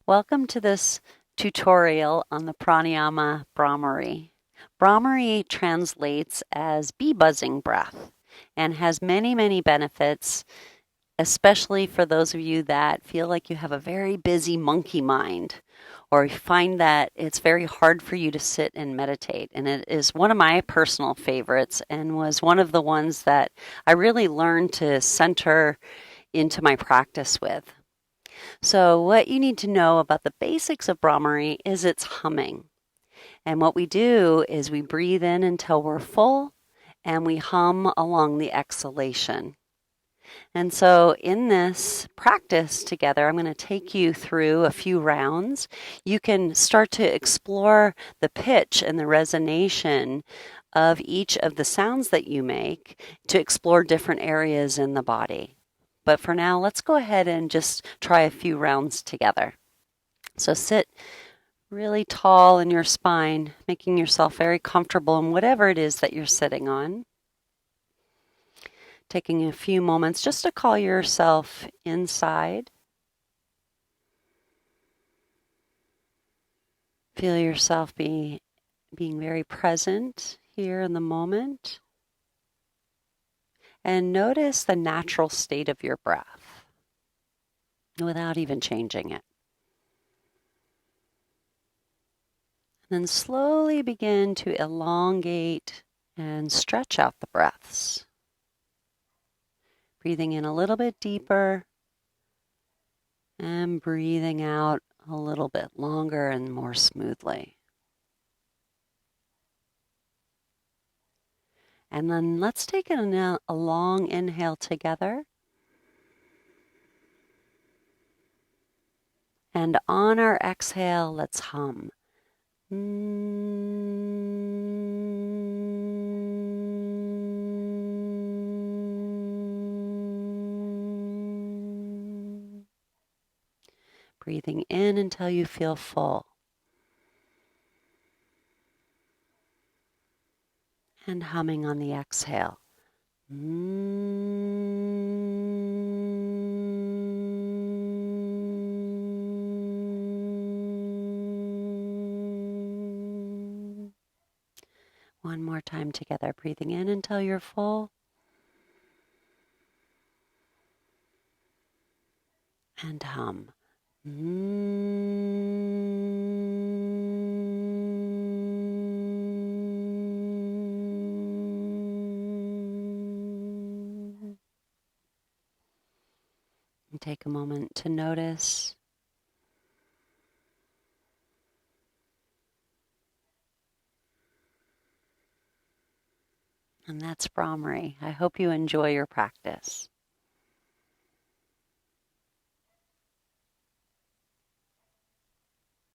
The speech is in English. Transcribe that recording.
Welcome to this tutorial on the Pranayama Bhramari. Bhramari translates as bee buzzing breath and has many benefits, especially for those of you that feel like you have a very busy monkey mind or you find that it's very hard for you to sit and meditate. And it is one of my personal favorites and was one of the ones that I really learned to center into my practice with. So, what you need to know about the basics of Bhramari is it's humming. And what we do is we breathe in until we're full and we hum along the exhalation. And so, in this practice together, I'm going to take you through a few rounds. You can start to explore the pitch and the resonation of each of the sounds that you make to explore different areas in the body. But for now, let's go ahead and just try a few rounds together. So sit really tall in your spine, making yourself very comfortable in whatever it is that you're sitting on. Taking a few moments just to call yourself inside. Feel yourself being very present here in the moment. And notice the natural state of your breath without even changing it. And then slowly begin to elongate and stretch out the breaths. Breathing in a little bit deeper and breathing out a little bit longer and more smoothly. And then let's take a long inhale together. And on our exhale, let's hum. Breathing in until you feel full. And humming on the exhale. One more time together, breathing in until you're full. And hum. And take a moment to notice. And that's Bhramari. I hope you enjoy your practice.